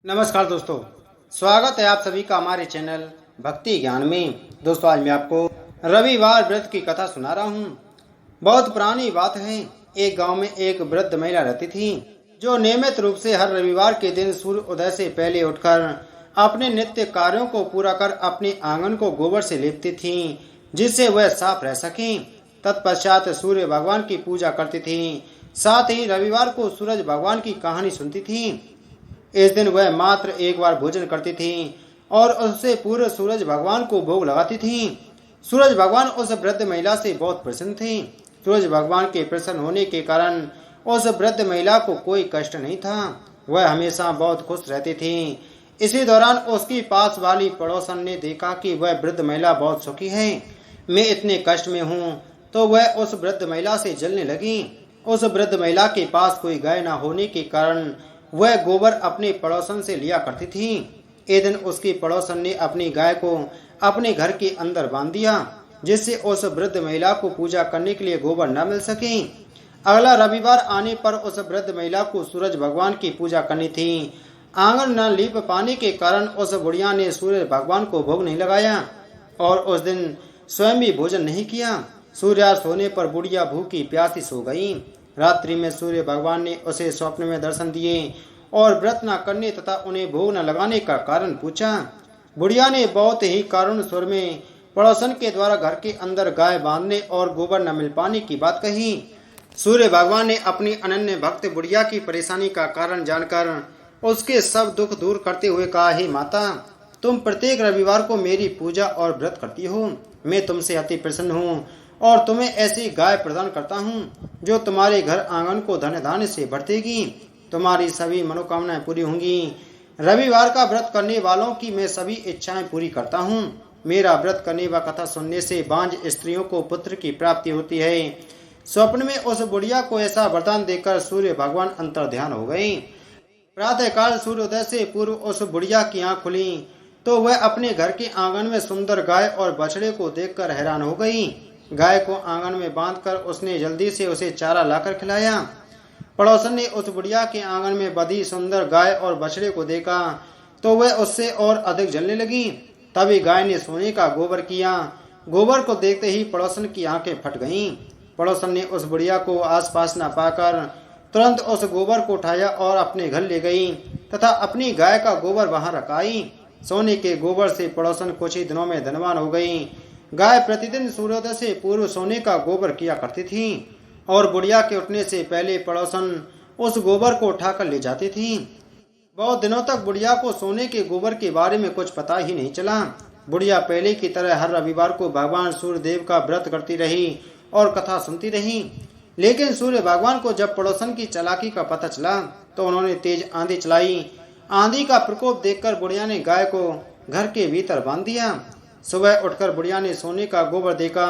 नमस्कार दोस्तों, स्वागत है आप सभी का हमारे चैनल भक्ति ज्ञान में। दोस्तों, आज मैं आपको रविवार व्रत की कथा सुना रहा हूँ। बहुत पुरानी बात है। एक गांव में एक वृद्ध महिला रहती थी जो नियमित रूप से हर रविवार के दिन सूर्य उदय से पहले उठकर अपने नित्य कार्यों को पूरा कर अपने आंगन को गोबर से लेपती थी जिससे वह साफ रह सके। तत्पश्चात सूर्य भगवान की पूजा करती थी। साथ ही रविवार को सूरज भगवान की कहानी सुनती थी। इस दिन वह मात्र एक बार भोजन करती थी और उससे पूर्व सूरज भगवान को भोग लगाती थी। सूरज भगवान उस वृद्ध महिला से बहुत प्रसन्न थे। सूरज भगवान के प्रसन्न होने के कारण उस वृद्ध महिला को कोई कष्ट नहीं था। वह हमेशा बहुत खुश रहती थी। इसी दौरान उसकी पास वाली पड़ोसन ने देखा कि वह वृद्ध महिला बहुत सुखी है, मैं इतने कष्ट में हूँ, तो वह उस वृद्ध महिला से जलने लगी। उस वृद्ध महिला के पास कोई गाय न होने के कारण वह गोबर अपने पड़ोसन से लिया करती थी। एक दिन उसकी पड़ोसन ने अपनी गाय को अपने घर के अंदर बांध दिया जिससे उस वृद्ध महिला को पूजा करने के लिए गोबर न मिल सके। अगला रविवार आने पर उस वृद्ध महिला को सूरज भगवान की पूजा करनी थी। आंगन न लीप पाने के कारण उस बुढ़िया ने सूर्य भगवान को भोग नहीं लगाया और उस दिन स्वयं भी भोजन नहीं किया। सूर्यास्त होने पर बुढ़िया भूखी प्यासी सो गई। रात्रि में सूर्य भगवान ने उसे स्वप्न में दर्शन दिए और व्रत न करने तथा उन्हें भोग न लगाने का कारण पूछा। बुढ़िया ने बहुत ही करुण स्वर में पड़ोसन के द्वारा घर के अंदर गाय बांधने और गोबर न मिल पाने की बात कही। सूर्य भगवान ने अपनी अनन्य भक्त बुढ़िया की परेशानी का कारण जानकर उसके सब दुख दूर करते हुए कहा, हे माता, तुम प्रत्येक रविवार को मेरी पूजा और व्रत करती हो। मैं तुमसे अति प्रसन्न हूँ और तुम्हें ऐसी गाय प्रदान करता हूँ जो तुम्हारे घर आंगन को धन धान्य से भर देगी। तुम्हारी सभी मनोकामनाएं पूरी होंगी। रविवार का व्रत करने वालों की मैं सभी इच्छाएं पूरी करता हूँ। मेरा व्रत करने व कथा सुनने से बांझ स्त्रियों को पुत्र की प्राप्ति होती है। स्वप्न में उस बुढ़िया को ऐसा वरदान देकर सूर्य भगवान अंतर्ध्यान हो गए। प्रातःकाल सूर्योदय से पूर्व उस बुढ़िया की आंख खुली तो वह अपने घर के आंगन में सुंदर गाय और बछड़े को देखकर हैरान हो गई। गाय को आंगन में बांधकर उसने जल्दी से उसे चारा लाकर खिलाया। पड़ोसन ने उस बुढ़िया के आंगन में बधी सुंदर गाय और बछड़े को देखा तो वह उससे और अधिक जलने लगी। तभी गाय ने सोने का गोबर किया। गोबर को देखते ही पड़ोसन की आंखें फट गईं। पड़ोसन ने उस बुढ़िया को आसपास न पाकर तुरंत उस गोबर को उठाया और अपने घर ले गई तथा अपनी गाय का गोबर वहां रखाई। सोने के गोबर से पड़ोसन कुछ ही दिनों में धनवान हो गई। गाय प्रतिदिन सूर्योदय से पूर्व सोने का गोबर किया करती थी और बुढ़िया के उठने से पहले पड़ोसन उस गोबर को उठाकर ले जाती थी। बहुत दिनों तक बुढ़िया को सोने के गोबर के बारे में कुछ पता ही नहीं चला। बुढ़िया पहले की तरह हर रविवार को भगवान सूर्य देव का व्रत करती रही और कथा सुनती रही। लेकिन सूर्य भगवान को जब पड़ोसन की चालाकी का पता चला तो उन्होंने तेज आंधी चलाई। आंधी का प्रकोप देखकर बुढ़िया ने गाय को घर के भीतर बांध दिया। सुबह उठकर बुढ़िया ने सोने का गोबर देखा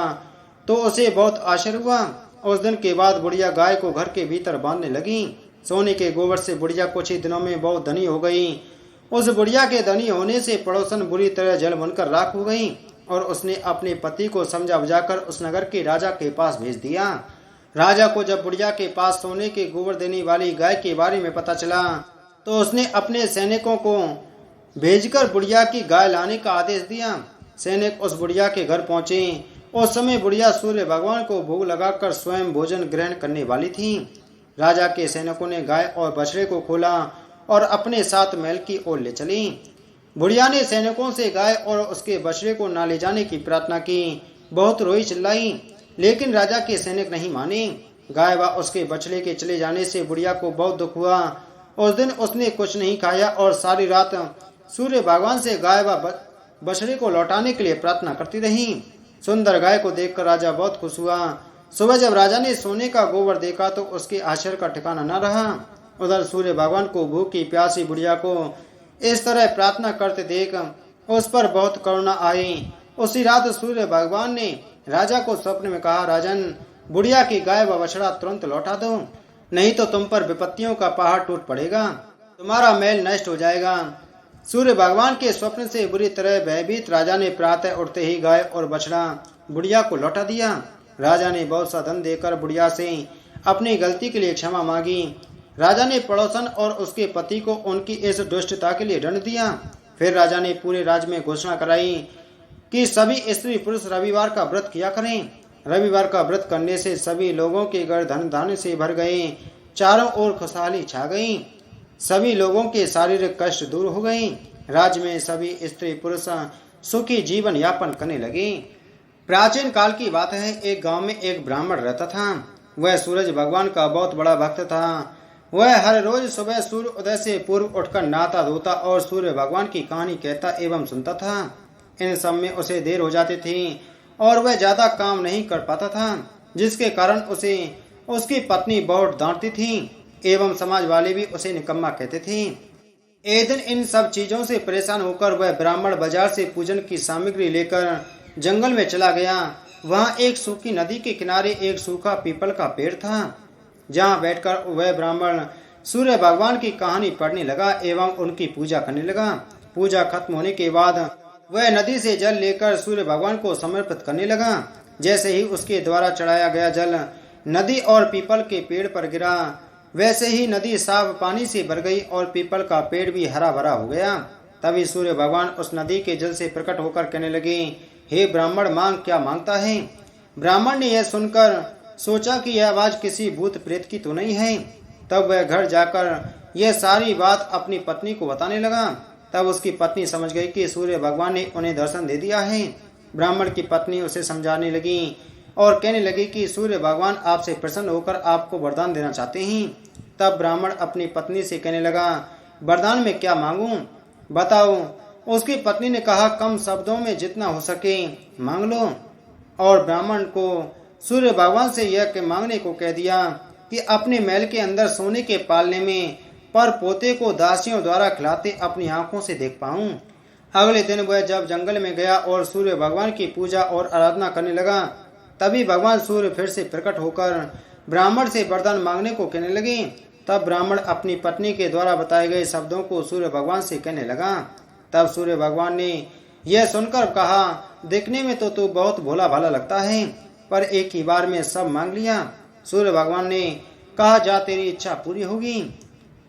तो उसे बहुत आश्चर्य हुआ। उस दिन के बाद बुढ़िया गाय को घर के भीतर बांधने लगी। सोने के गोबर से बुढ़िया कुछ ही दिनों में बहुत धनी हो गई। उस बुढ़िया के धनी होने से पड़ोसन बुरी तरह जल बनकर राख हो गई और उसने अपने पति को समझा बुझाकर उस नगर के राजा के पास भेज दिया। राजा को जब बुढ़िया के पास सोने के गोबर देने वाली गाय के बारे में पता चला तो उसने अपने सैनिकों को भेजकर बुढ़िया की गाय लाने का आदेश दिया। सैनिक उस बुढ़िया के घर पहुंचे। उस समय बुढ़िया सूर्य भगवान को भोग लगाकर स्वयं भोजन ग्रहण करने वाली थी। राजा के सैनिकों ने गाय और बछड़े को खोला और अपने साथ महल की ओर ले चली। बुढ़िया ने सैनिकों से गाय और उसके बछड़े को न ले जाने की प्रार्थना की। बहुत रोई चिल्लाई, लेकिन राजा के सैनिक नहीं माने। गाय व उसके बछड़े के चले जाने से बुढ़िया को बहुत दुख हुआ। उस दिन उसने कुछ नहीं खाया और सारी रात सूर्य भगवान से गाय व बछड़े को लौटाने के लिए प्रार्थना करती रही। सुंदर गाय को देखकर राजा बहुत खुश हुआ। सुबह जब राजा ने सोने का गोबर देखा तो उसके आश्चर्य का ठिकाना न रहा। उधर सूर्य भगवान को भूखी प्यासी बुढ़िया को इस तरह प्रार्थना करते देख उस पर बहुत करुणा आई। उसी रात सूर्य भगवान ने राजा को स्वप्न में कहा, राजन, बुढ़िया की गाय व बछड़ा तुरंत लौटा दो, नहीं तो तुम पर विपत्तियों का पहाड़ टूट पड़ेगा, तुम्हारा महल नष्ट हो जाएगा। सूर्य भगवान के स्वप्न से बुरी तरह भयभीत राजा ने प्रातः उठते ही गाय और बछड़ा बुढ़िया को लौटा दिया। राजा ने बहुत सा धन देकर बुढ़िया से अपनी गलती के लिए क्षमा मांगी। राजा ने पड़ोसन और उसके पति को उनकी इस दुष्टता के लिए दंड दिया। फिर राजा ने पूरे राज्य में घोषणा कराई कि सभी स्त्री पुरुष रविवार का व्रत किया करें। रविवार का व्रत करने से सभी लोगों के घर धन धान्य से भर गए, चारों ओर खुशहाली छा गई, सभी लोगों के शारीरिक कष्ट दूर हो गए। राज्य में सभी स्त्री पुरुष सुखी जीवन यापन करने लगे। प्राचीन काल की बात है, एक गांव में एक ब्राह्मण रहता था। वह सूरज भगवान का बहुत बड़ा भक्त था। वह हर रोज सुबह सूर्य उदय से पूर्व उठकर नहाता धोता और सूर्य भगवान की कहानी कहता एवं सुनता था। इन सब में उसे देर हो जाती थी और वह ज्यादा काम नहीं कर पाता था, जिसके कारण उसे उसकी पत्नी बहुत डांटती थी एवं समाज वाले भी उसे निकम्मा कहते थे। एक दिन इन सब चीजों से परेशान होकर वह ब्राह्मण बाजार से पूजन की सामग्री लेकर जंगल में चला गया। वहाँ एक सूखी नदी के किनारे एक सूखा पीपल का पेड़ था, जहाँ बैठकर वह ब्राह्मण सूर्य भगवान की कहानी पढ़ने लगा एवं उनकी पूजा करने लगा। पूजा खत्म होने के बाद वह नदी से जल लेकर सूर्य भगवान को समर्पित करने लगा। जैसे ही उसके द्वारा चढ़ाया गया जल नदी और पीपल के पेड़ पर गिरा, वैसे ही नदी साफ पानी से भर गई और पीपल का पेड़ भी हरा भरा हो गया। तभी सूर्य भगवान उस नदी के जल से प्रकट होकर कहने लगे, हे ब्राह्मण, मांग क्या मांगता है। ब्राह्मण ने यह सुनकर सोचा कि यह आवाज किसी भूत प्रेत की तो नहीं है। तब वह घर जाकर यह सारी बात अपनी पत्नी को बताने लगा। तब उसकी पत्नी समझ गई कि सूर्य भगवान ने उन्हें दर्शन दे दिया है। ब्राह्मण की पत्नी उसे समझाने लगी और कहने लगी कि सूर्य भगवान आपसे प्रसन्न होकर आपको वरदान देना चाहते हैं। तब ब्राह्मण अपनी पत्नी से कहने लगा, वरदान में क्या मांगूं, बताओ। उसकी पत्नी ने कहा, कम शब्दों में जितना हो सके मांग लो। और ब्राह्मण को सूर्य भगवान से यह मांगने को कह दिया कि अपने महल के अंदर सोने के पालने में पर पोते को दासियों द्वारा खिलाते अपनी आंखों से देख पाऊं। अगले दिन वह जब जंगल में गया और सूर्य भगवान की पूजा और आराधना करने लगा, तभी भगवान सूर्य फिर से प्रकट होकर ब्राह्मण से वरदान मांगने को कहने लगे। तब ब्राह्मण अपनी पत्नी के द्वारा बताए गए शब्दों को सूर्य भगवान से कहने लगा। तब सूर्य भगवान ने यह सुनकर कहा, देखने में तो तू बहुत भोला भाला लगता है, पर एक ही बार में सब मांग लिया। सूर्य भगवान ने कहा, जा तेरी इच्छा पूरी होगी।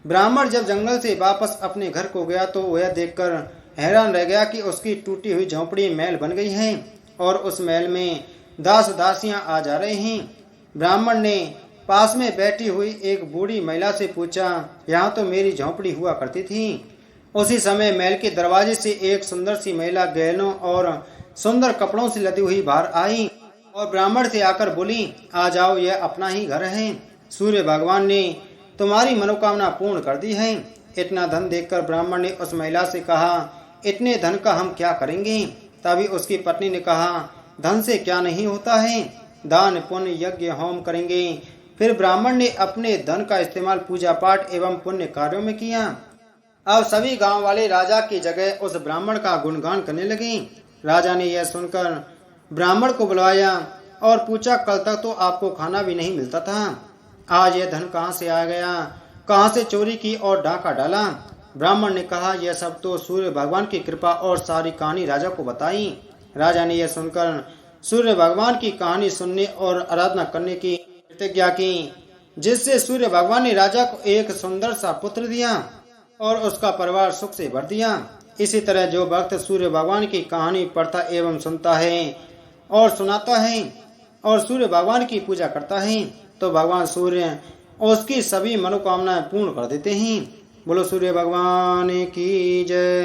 ब्राह्मण जब जंगल से वापस अपने घर को गया तो वह देखकर हैरान रह गया कि उसकी टूटी हुई झोंपड़ी महल बन गई है और उस महल में दास दासियां आ जा रहे हैं। ब्राह्मण ने पास में बैठी हुई एक बूढ़ी महिला से पूछा, यहाँ तो मेरी झोंपड़ी हुआ करती थी। उसी समय महल के दरवाजे से एक सुंदर सी महिला गहनों और सुंदर कपड़ों से लदी हुई बाहर आई और ब्राह्मण से आकर बोली, आ जाओ, यह अपना ही घर है। सूर्य भगवान ने तुम्हारी मनोकामना पूर्ण कर दी है। इतना धन देखकर ब्राह्मण ने उस महिला से कहा, इतने धन का हम क्या करेंगे। तभी उसकी पत्नी ने कहा, धन से क्या नहीं होता है, दान पुण्य यज्ञ होम करेंगे। फिर ब्राह्मण ने अपने धन का इस्तेमाल पूजा पाठ एवं पुण्य कार्यों में किया। अब सभी गांव वाले राजा की जगह उस ब्राह्मण का गुणगान करने लगे। राजा ने यह सुनकर ब्राह्मण को बुलाया और पूछा, कल तक तो आपको खाना भी नहीं मिलता था, आज यह धन कहाँ से आ गया, कहाँ से चोरी की और डाका डाला। ब्राह्मण ने कहा, यह सब तो सूर्य भगवान की कृपा, और सारी कहानी राजा को बताई। राजा ने यह सुनकर सूर्य भगवान की कहानी सुनने और आराधना करने की प्रतिज्ञा की, जिससे सूर्य भगवान ने राजा को एक सुंदर सा पुत्र दिया और उसका परिवार सुख से भर दिया। इसी तरह जो भक्त सूर्य भगवान की कहानी पढ़ता एवं सुनता है और सुनाता है और सूर्य भगवान की पूजा करता है, तो भगवान सूर्य उसकी सभी मनोकामनाएं पूर्ण कर देते हैं। बोलो सूर्य भगवान की जय।